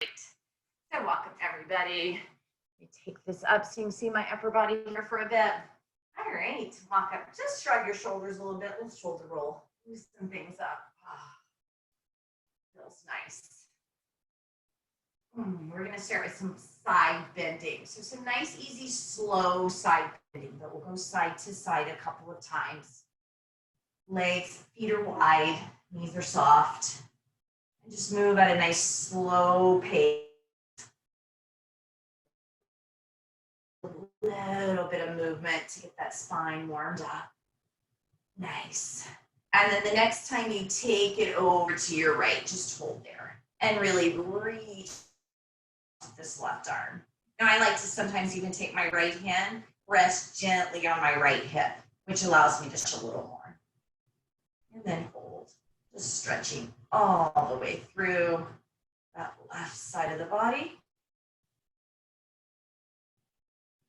So welcome everybody. Let me take this up so you can see my upper body here for a bit. All right, walk up. Just shrug your shoulders a little bit. Let's shoulder roll. Loosen things up. Feels nice. We're going to start with some side bending. So some nice, easy, slow side bending, but we'll go side to side a couple of times. Legs, feet are wide, knees are soft. And just move at a nice, slow pace. A little bit of movement to get that spine warmed up. Nice. And then the next time you take it over to your right, just hold there and really reach this left arm. Now I like to sometimes even take my right hand, rest gently on my right hip, which allows me just a little more. And then hold, just stretching all the way through that left side of the body.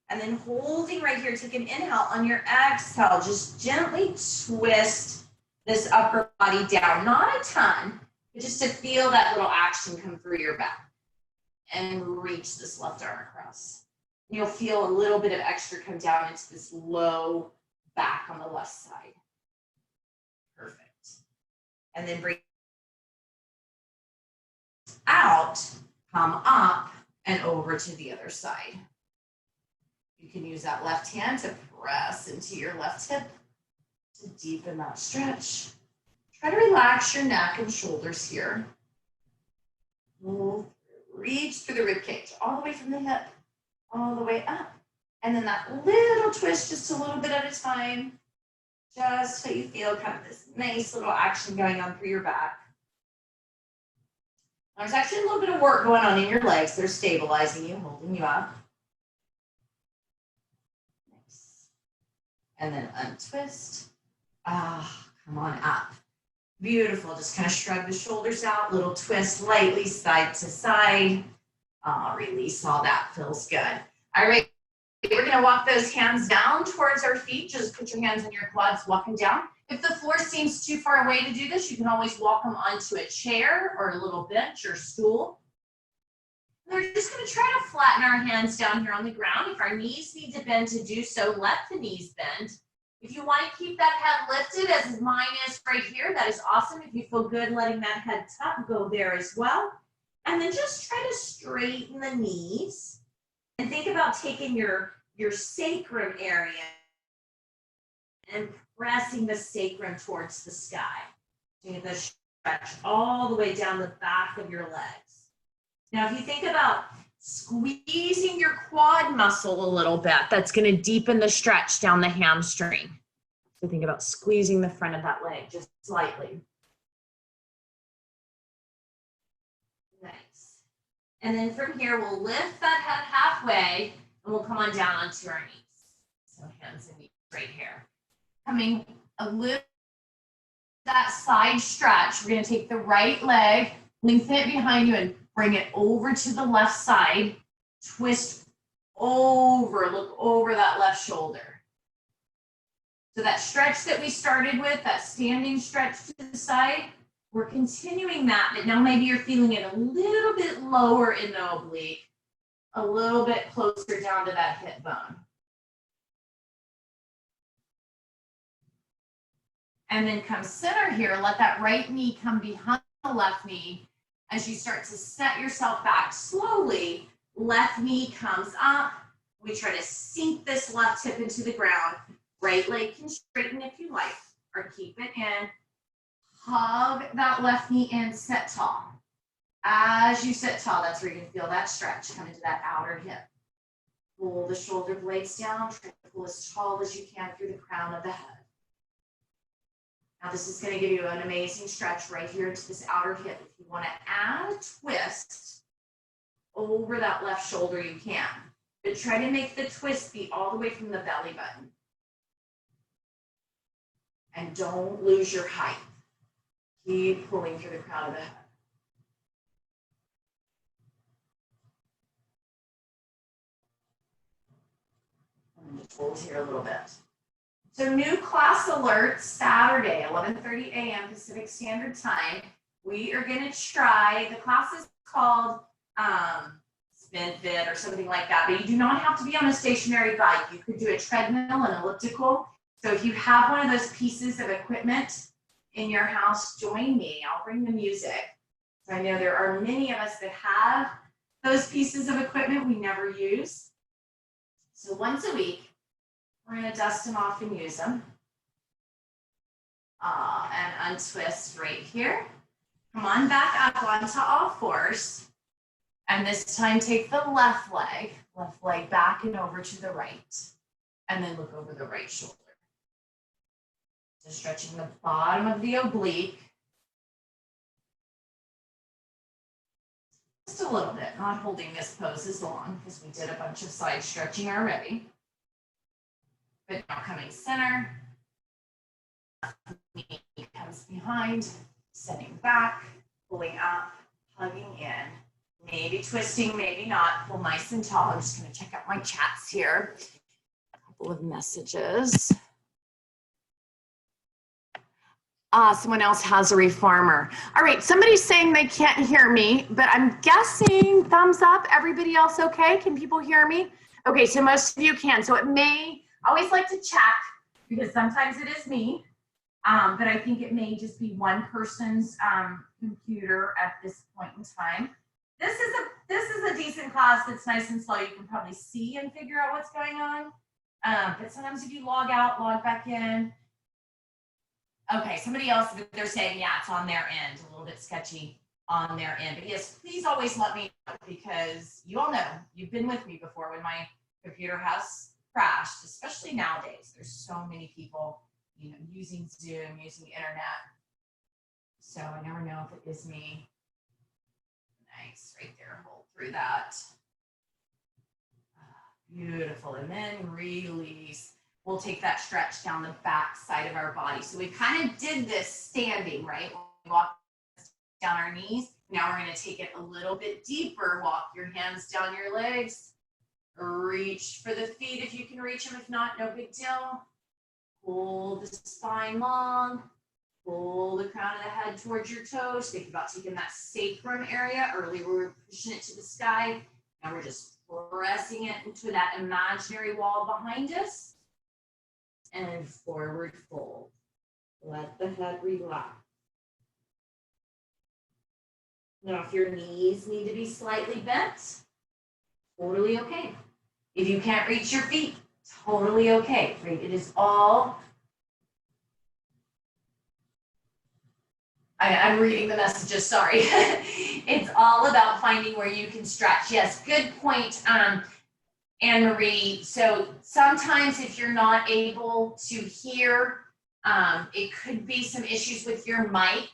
And then holding right here, take an inhale. On your exhale, just gently twist this upper body down. Not a ton, but just to feel that little action come through your back. And reach this left arm across. You'll feel a little bit of extra come down into this low back on the left side. Perfect. And then bring out, come up, and over to the other side. You can use that left hand to press into your left hip to deepen that stretch. Try to relax your neck and shoulders here. Reach through the rib cage, all the way from the hip, all the way up. And then that little twist, just a little bit at a time, just so you feel kind of this nice little action going on through your back. There's actually a little bit of work going on in your legs. They're stabilizing you, holding you up. Nice. And then untwist. Come on up. Beautiful, just kind of shrug the shoulders out, little twist lightly side to side. Release all that, feels good. All right, we're gonna walk those hands down towards our feet. Just put your hands on your quads, walk them down. If the floor seems too far away to do this, you can always walk them onto a chair or a little bench or stool. And we're just gonna try to flatten our hands down here on the ground. If our knees need to bend to do so, let the knees bend. If you want to keep that head lifted, as mine is right here, that is awesome. If you feel good letting that head tuck, go there as well. And then just try to straighten the knees. And think about taking your sacrum area and pressing the sacrum towards the sky. So you get the stretch all the way down the back of your legs. Now, if you think about squeezing your quad muscle a little bit, that's going to deepen the stretch down the hamstring. So think about squeezing the front of that leg just slightly. Nice. And then from here, we'll lift that head halfway and we'll come on down onto our knees. So hands and knees right here. Coming a little that side stretch, we're going to take the right leg, lengthen it behind you and bring it over to the left side, twist over, look over that left shoulder. So that stretch that we started with, that standing stretch to the side, we're continuing that, but now maybe you're feeling it a little bit lower in the oblique, a little bit closer down to that hip bone. And then come center here, let that right knee come behind the left knee. As you start to set yourself back slowly, left knee comes up. We try to sink this left hip into the ground. Right leg can straighten if you like, or keep it in. Hug that left knee in, sit tall. As you sit tall, that's where you can feel that stretch come into that outer hip. Pull the shoulder blades down, try to pull as tall as you can through the crown of the head. Now this is going to give you an amazing stretch right here into this outer hip. If you want to add a twist over that left shoulder, you can. But try to make the twist be all the way from the belly button. And don't lose your height. Keep pulling through the crown of the head. And just hold here a little bit. So new class alert, Saturday, 11:30 a.m. Pacific Standard Time. We are going to try, the class is called VFit or something like that, but you do not have to be on a stationary bike. You could do a treadmill and elliptical. So if you have one of those pieces of equipment in your house, join me. I'll bring the music. So I know there are many of us that have those pieces of equipment we never use. So once a week, we're going to dust them off and use them. And untwist right here. Come on back up onto all fours. And this time take the left leg back and over to the right. And then look over the right shoulder. So stretching the bottom of the oblique. Just a little bit, not holding this pose as long because we did a bunch of side stretching already. But now coming center. Knee comes behind, sending back, pulling up, hugging in. Maybe twisting, maybe not. Pull nice and tall. I'm just going to check out my chats here. A couple of messages. Someone else has a reformer. All right, somebody's saying they can't hear me, but I'm guessing thumbs up. Everybody else okay? Can people hear me? Okay, so most of you can. So it may, I always like to check because sometimes it is me, but I think it may just be one person's computer at this point in time. This is a decent class that's nice and slow. You can probably see and figure out what's going on. But sometimes if you log out, log back in. Okay, somebody else, they're saying, yeah, it's on their end, a little bit sketchy on their end. But yes, please always let me know because you all know, you've been with me before when my computer has crashed, especially nowadays. There's so many people, you know, using Zoom, using the internet. So I never know if it is me. Nice, right there, hold through that. Beautiful, and then release. We'll take that stretch down the back side of our body. So we kind of did this standing, right? We walk down our knees. Now we're going to take it a little bit deeper. Walk your hands down your legs. Reach for the feet if you can reach them. If not, no big deal. Pull the spine long. Pull the crown of the head towards your toes. Think about taking that sacrum area. Earlier we were pushing it to the sky. Now we're just pressing it into that imaginary wall behind us. And forward fold. Let the head relax. Now if your knees need to be slightly bent, totally okay. If you can't reach your feet, totally okay. Right? It is all, I'm reading the messages, sorry. It's all about finding where you can stretch. Yes, good point, Anne-Marie. So sometimes if you're not able to hear, it could be some issues with your mic.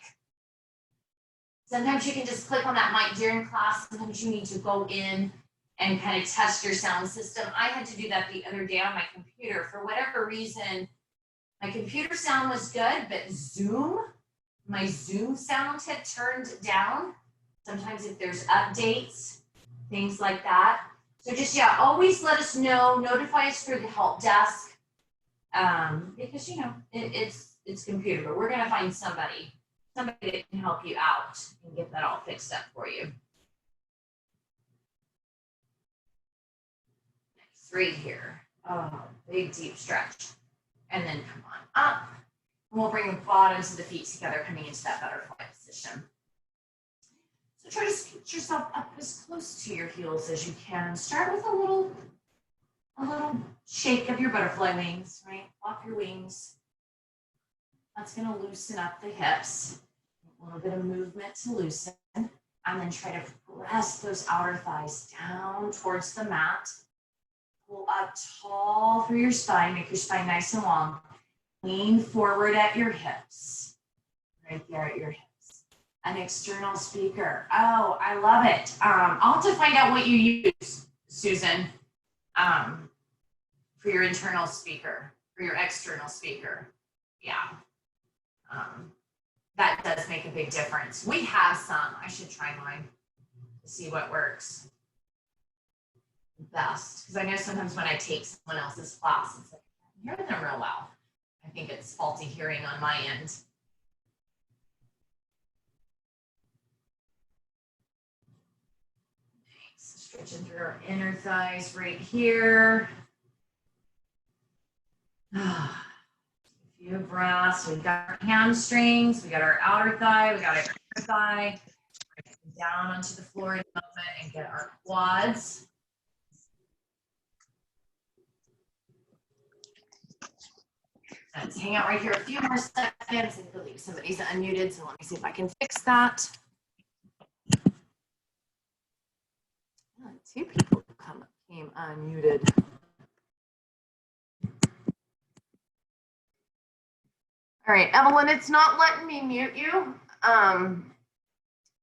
Sometimes you can just click on that mic during class. Sometimes you need to go in and kind of test your sound system. I had to do that the other day on my computer. For whatever reason, my computer sound was good, but my Zoom sound had turned down. Sometimes if there's updates, things like that. So just, yeah, always let us know, notify us through the help desk, because, you know, it's computer, but we're going to find somebody that can help you out and get that all fixed up for you. Next, right here. Oh, big deep stretch. And then come on up. And we'll bring the bottoms of the feet together, coming into that butterfly position. So try to scoot yourself up as close to your heels as you can. Start with a little shake of your butterfly wings, right? Flop your wings. That's going to loosen up the hips. A little bit of movement to loosen. And then try to press those outer thighs down towards the mat. Pull up tall through your spine. Make your spine nice and long. Lean forward at your hips. Right there at your hips. An external speaker. Oh, I love it. I'll have to find out what you use, Susan, for your internal speaker, for your external speaker. Yeah. That does make a big difference. We have some. I should try mine to see what works best. Because I know sometimes when I take someone else's class, it's like, I can't hear them real well. I think it's faulty hearing on my end. Stretching through our inner thighs right here. A few breaths. We've got our hamstrings, we got our outer thigh, we got our inner thigh. Down onto the floor in a moment and get our quads. Let's hang out right here a few more seconds. I believe somebody's unmuted, so let me see if I can fix that. Two people came unmuted. All right, Evelyn, it's not letting me mute you.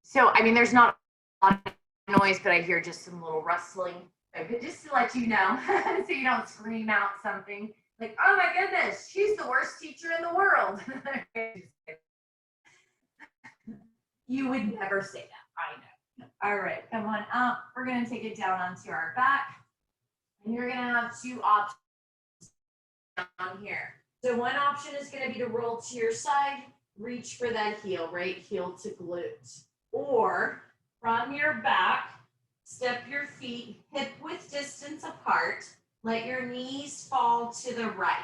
So, I mean, there's not a lot of noise, but I hear just some little rustling. But just to let you know, so you don't scream out something like, oh my goodness, she's the worst teacher in the world. You would never say that, I know. All right, come on up. We're gonna take it down onto our back. And you're gonna have two options down here. So one option is gonna be to roll to your side, reach for that heel, right heel to glute. Or from your back, step your feet hip width distance apart. Let your knees fall to the right.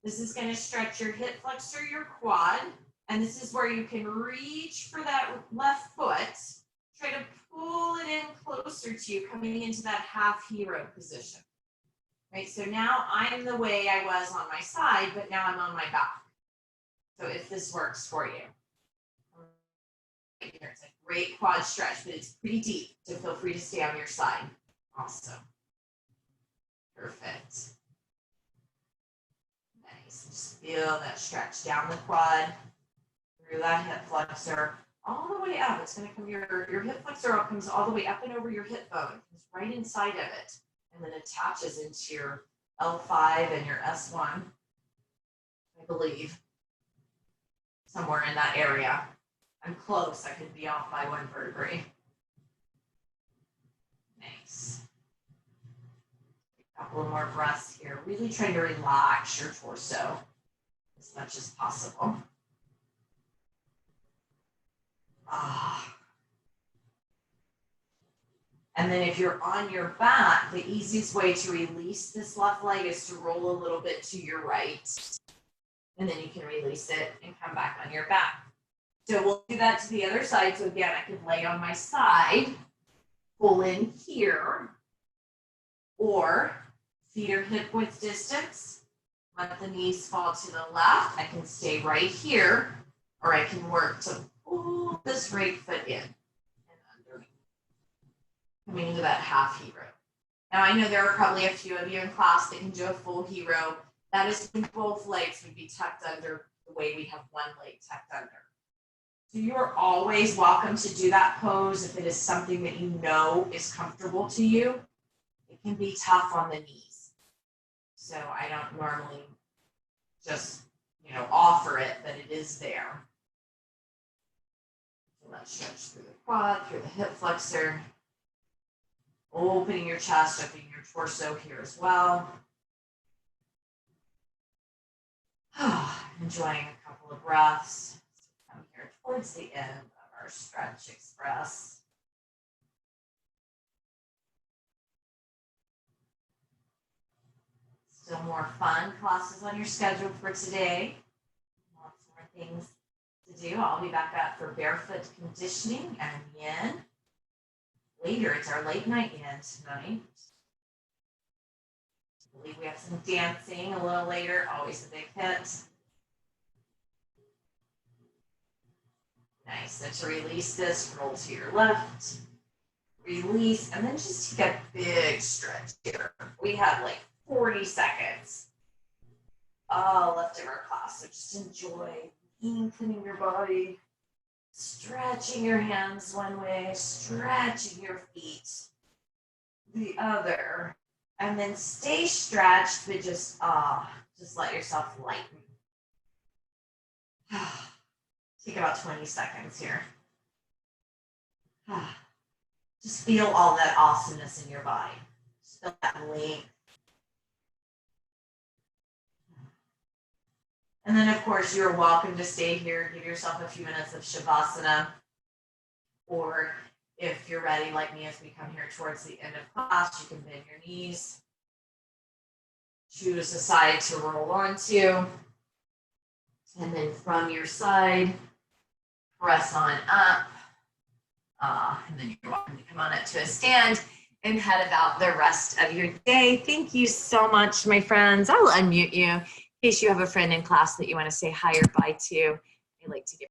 This is going to stretch your hip flexor, your quad, and this is where you can reach for that left foot. Try to pull it in closer to you, coming into that half hero position. Right, so now I'm the way I was on my side, but now I'm on my back. So if this works for you. Right here, it's a great quad stretch, but it's pretty deep, so feel free to stay on your side. Awesome. Perfect. Nice. Just feel that stretch down the quad, through that hip flexor, all the way up. It's going to come, your hip flexor comes all the way up and over your hip bone. It's right inside of it, and then attaches into your L5 and your S1, I believe, somewhere in that area. I'm close. I could be off by one vertebrae. Nice. A couple of more breaths here. Really trying to relax your torso as much as possible. And then if you're on your back, the easiest way to release this left leg is to roll a little bit to your right. And then you can release it and come back on your back. So we'll do that to the other side. So again, I could lay on my side, pull in here, or feet are hip width distance. Let the knees fall to the left. I can stay right here, or I can work to pull this right foot in and under, coming into that half hero. Now I know there are probably a few of you in class that can do a full hero. That is when both legs would be tucked under the way we have one leg tucked under. So you're always welcome to do that pose if it is something that you know is comfortable to you. It can be tough on the knees. So I don't normally just, offer it, but it is there. So let's stretch through the quad, through the hip flexor. Opening your chest, opening your torso here as well. Enjoying a couple of breaths. Come here towards the end of our Stretch Express. Still more fun classes on your schedule for today. Lots more things to do. I'll be back up for barefoot conditioning and yin. Later, it's our late night yin tonight. I believe we have some dancing a little later, always a big hit. Nice, so to release this, roll to your left, release, and then just take a big stretch here. We have like 40 seconds left of our class, so just enjoy lengthening your body, stretching your hands one way, stretching your feet the other, and then stay stretched, but just let yourself lighten. Take about 20 seconds here. Just feel all that awesomeness in your body. Just feel that length. And then, of course, you're welcome to stay here. Give yourself a few minutes of Shavasana. Or If you're ready, like me, as we come here towards the end of class, you can bend your knees. Choose a side to roll onto. And then from your side, press on up. And then you're welcome to come on up to a stand and head about the rest of your day. Thank you so much, my friends. I will unmute you in case you have a friend in class that you want to say hi or bye to. I like to give